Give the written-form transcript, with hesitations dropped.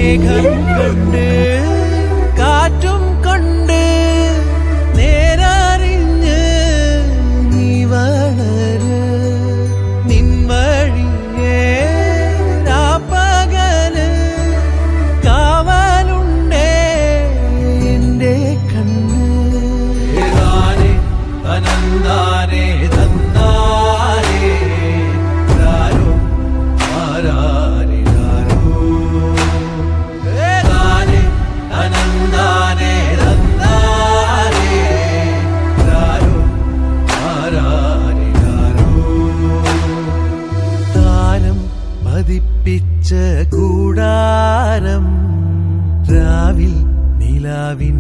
മേഘം കണ്ട് കാറ്റും കൊണ്ട് നേരറിഞ്ഞ് നീ വളര് നിൻ വഴിയേ രാപ്പകല് കാവലുണ്ടേ എന്റെ കണ്ണ് അനന്താനേ തന്നാരേ രാരോ ആരാരേ രാരോ അനന്താനേ തന്നാരേ രാരോ ആരാരേ രാരോ താരം പതിപ്പിച്ച കൂടാരം രാവിൽ നിലാവിൻ